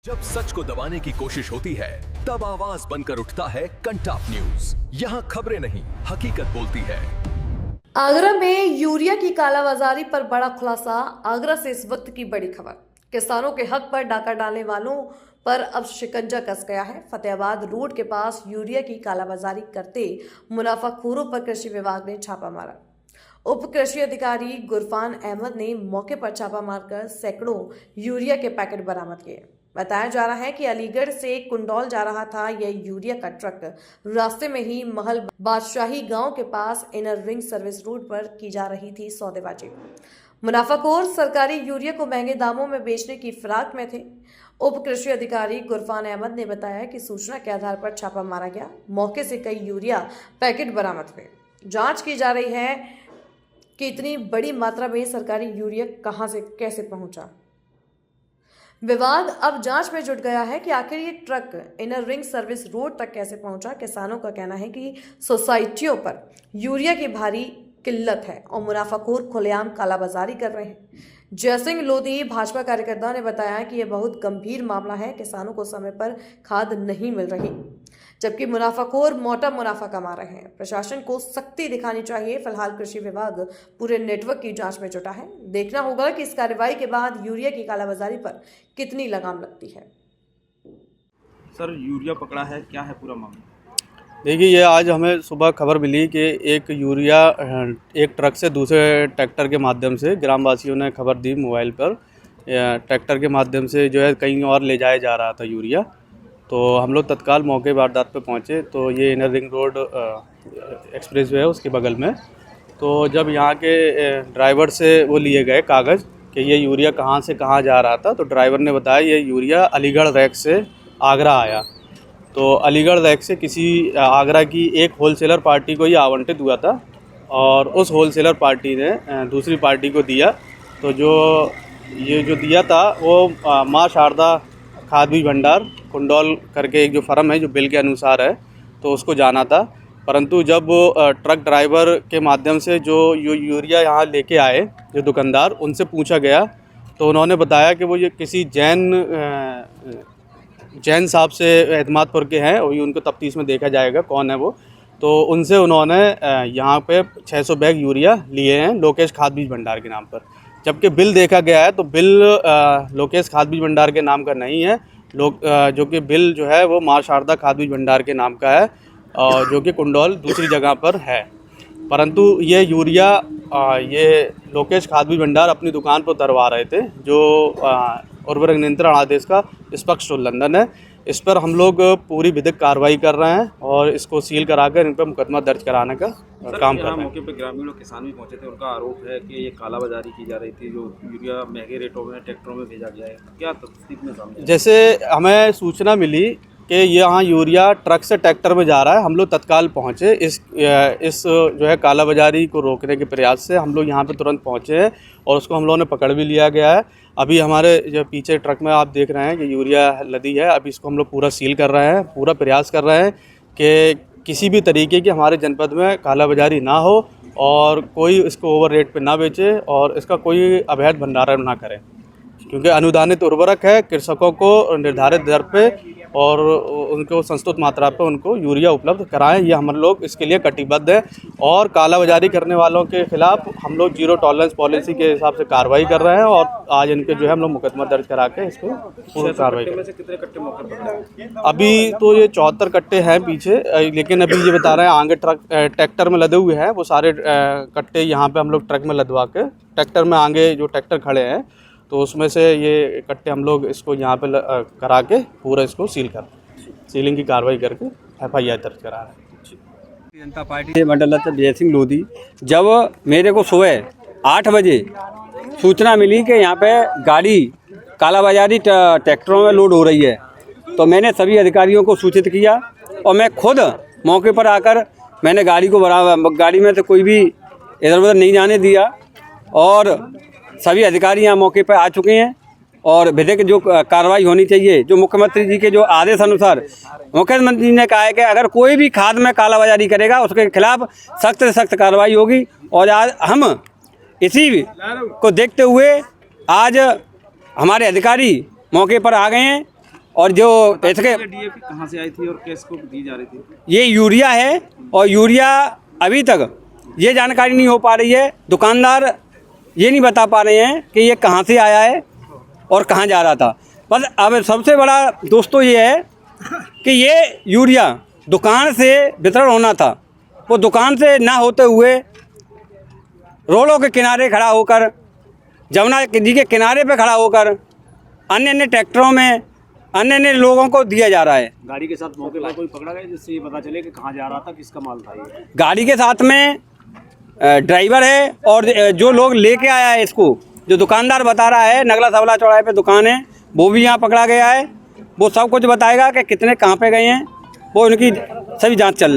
जब सच को दबाने की कोशिश होती है तब आवाज बनकर उठता है कंटाप न्यूज। यहाँ खबरें नहीं हकीकत बोलती है। आगरा में यूरिया की कालाबाजारी पर बड़ा खुलासा। आगरा से इस वक्त की बड़ी खबर। किसानों के हक पर डाका डालने वालों पर अब शिकंजा कस गया है। फतेहाबाद रोड के पास यूरिया की कालाबाजारी करते मुनाफाखोरों पर कृषि विभाग ने छापा मारा। उप कृषि अधिकारी गुरफान अहमद ने मौके पर छापा मारकर सैकड़ों यूरिया के पैकेट बरामद किए। बताया जा रहा है कि अलीगढ़ से कुंडौल जा रहा था यह यूरिया का ट्रक। रास्ते में ही महल बादशाही गांव के पास इनर रिंग सर्विस रोड पर की जा रही थी सौदेबाजी। मुनाफाखोर सरकारी यूरिया को महंगे दामों में बेचने की फिराक में थे। उप कृषि अधिकारी गुरफान अहमद ने बताया कि सूचना के आधार पर छापा मारा गया। मौके से कई यूरिया पैकेट बरामद हुए। जांच की जा रही है कि इतनी बड़ी मात्रा में सरकारी यूरिया कहां से कैसे पहुंचा। विभाग अब जांच में जुट गया है कि आखिर ये truck inner ring service road तक कैसे पहुंचा। किसानों का कहना है कि सोसाइटियों पर यूरिया की भारी किल्लत है और मुनाफाखोर खुलेआम कालाबाजारी कर रहे हैं। जयसिंह लोधी भाजपा कार्यकर्ता ने बताया कि यह बहुत गंभीर मामला है। किसानों को समय पर खाद नहीं मिल रही, जबकि मुनाफाखोर मोटा मुनाफा कमा रहे हैं। प्रशासन को सख्ती दिखानी चाहिए। फिलहाल कृषि विभाग पूरे नेटवर्क की जांच में जुटा है। देखना होगा कि इस कार्रवाई के बाद यूरिया की कालाबाजारी पर कितनी लगाम लगती है। सर, यूरिया पकड़ा है, क्या है पूरा मामला? देखिए, ये आज हमें सुबह खबर मिली कि एक यूरिया एक ट्रक से दूसरे ट्रैक्टर के माध्यम से ग्रामवासियों ने खबर दी मोबाइल पर, ट्रैक्टर के माध्यम से जो है कहीं और ले जाया जा रहा था यूरिया। तो हम लोग तत्काल मौके वारदात पे पहुँचे तो ये inner ring road express way है उसके बगल में। तो जब यहाँ के ड्राइवर से वो लिए गए कागज़ कि ये यूरिया कहाँ से कहाँ जा रहा था, तो ड्राइवर ने बताया ये यूरिया अलीगढ़ रैक से आगरा आया। तो अलीगढ़ रैक से किसी आगरा की एक होलसेलर पार्टी को ये आवंटित हुआ था और उस होलसेलर पार्टी ने दूसरी पार्टी को दिया। तो जो दिया था वो माँ शारदा खाद बीज भंडार कुंडौल करके एक जो फर्म है जो बिल के अनुसार है, तो उसको जाना था। परंतु जब ट्रक ड्राइवर के माध्यम से जो यूरिया यहाँ लेके आए जो दुकानदार, उनसे पूछा गया तो उन्होंने बताया कि वो ये किसी जैन साहब से एतमादपुर के हैं और उनको तफ्तीश में देखा जाएगा कौन है वो। तो उनसे उन्होंने यहाँ पे 600 बैग यूरिया लिए हैं लोकेश खाद बीज भंडार के नाम पर। जबकि बिल देखा गया है तो बिल लोकेश खाद बीज भंडार के नाम का नहीं है, जो कि बिल जो है वो माँ शारदा खाद बीज भंडार के नाम का है, जो कि कुंडौल दूसरी जगह पर है। परंतु ये यूरिया ये लोकेश खाद बीज भंडार अपनी दुकान पर उतरवा रहे थे, जो उर्वरक नियंत्रण आदेश का स्पष्ट उल्लंघन है। इस पर हम लोग पूरी विधिक कार्रवाई कर रहे हैं और इसको सील कराकर इन पर मुकदमा दर्ज कराने का काम कर रहे हैं। मौके पर ग्रामीण और किसान भी पहुंचे थे, उनका आरोप है कि ये कालाबाजारी की जा रही थी, जो यूरिया महंगे रेटों में ट्रैक्टरों में भेजा गया है। क्या तस्दीक में सामने? जैसे हमें सूचना मिली कि यहाँ यूरिया ट्रक से ट्रैक्टर में जा रहा है, हम लोग तत्काल पहुँचे। इस जो है कालाबाजारी को रोकने के प्रयास से हम लोग यहाँ पे तुरंत पहुँचे हैं और उसको हम लोगों ने पकड़ भी लिया गया है। अभी हमारे जो पीछे ट्रक में आप देख रहे हैं कि यूरिया लदी है, अभी इसको हम लोग पूरा सील कर रहे हैं। पूरा प्रयास कर रहे हैं कि किसी भी तरीके की हमारे जनपद में कालाबाजारी ना हो और कोई इसको ओवर रेट पे ना बेचे और इसका कोई अवैध भंडारण ना करे, क्योंकि अनुदानित उर्वरक है। कृषकों को निर्धारित दर पे और उनको संस्तुत मात्रा पे उनको यूरिया उपलब्ध कराएं, ये हम लोग इसके लिए कटिबद्ध हैं। और कालाबाजारी करने वालों के खिलाफ हम लोग जीरो टॉलरेंस पॉलिसी के हिसाब से कार्रवाई कर रहे हैं और आज इनके जो है हम लोग मुकदमा दर्ज करा के इसको पूर्ण कार्रवाई कर रहे हैं। कितने कट्टे मौके पर? अभी तो ये 74 कट्टे हैं पीछे, लेकिन अभी ये बता रहे हैं आगे ट्रैक्टर में लदे हुए हैं वो सारे कट्टे यहाँ पे हम लोग ट्रक में लदवा के ट्रैक्टर में आगे जो ट्रैक्टर खड़े हैं तो उसमें से ये कट्टे हम लोग इसको यहाँ पे करा के पूरा इसको सीलिंग की कार्रवाई करके FIR दर्ज करा रहे हैं। जनता पार्टी मंडल जयसिंह लोधी, जब मेरे को सुबह 8 बजे सूचना मिली कि यहाँ पे गाड़ी कालाबाजारी ट्रैक्टरों में लोड हो रही है, तो मैंने सभी अधिकारियों को सूचित किया और मैं खुद मौके पर आकर मैंने गाड़ी में से कोई भी इधर उधर नहीं जाने दिया और सभी अधिकारी यहाँ मौके पर आ चुके हैं और विधिक जो कार्रवाई होनी चाहिए, जो मुख्यमंत्री जी के जो आदेश अनुसार मुख्यमंत्री जी ने कहा है कि अगर कोई भी खाद में कालाबाजारी करेगा उसके खिलाफ सख्त से सख्त कार्रवाई होगी। और आज हम इसी को देखते हुए आज हमारे अधिकारी मौके पर आ गए हैं और जो इसके डीएपी कहाँ से आई थी और किसको दी जा रही थी? ये यूरिया है और यूरिया अभी तक ये जानकारी नहीं हो पा रही है। दुकानदार ये नहीं बता पा रहे हैं कि ये कहाँ से आया है और कहाँ जा रहा था। बस अब सबसे बड़ा दोस्तों ये है कि ये यूरिया दुकान से वितरण होना था, वो दुकान से ना होते हुए रोडों के किनारे खड़ा होकर, जमुना नदी के किनारे पे खड़ा होकर अन्य अन्य ट्रैक्टरों में अन्य अन्य लोगों को दिया जा रहा है। गाड़ी के साथ मौके पर कोई पकड़ा गया जिससे ये पता चले कि कहाँ जा रहा था, किसका माल था ये? गाड़ी के साथ में ड्राइवर है और जो लोग लेके आया है इसको, जो दुकानदार बता रहा है, नगला सवला चौराहे पे दुकान है, वो भी यहाँ पकड़ा गया है। वो सब कुछ बताएगा कि कितने कहाँ पे गए हैं, वो उनकी सभी जांच चल रही है।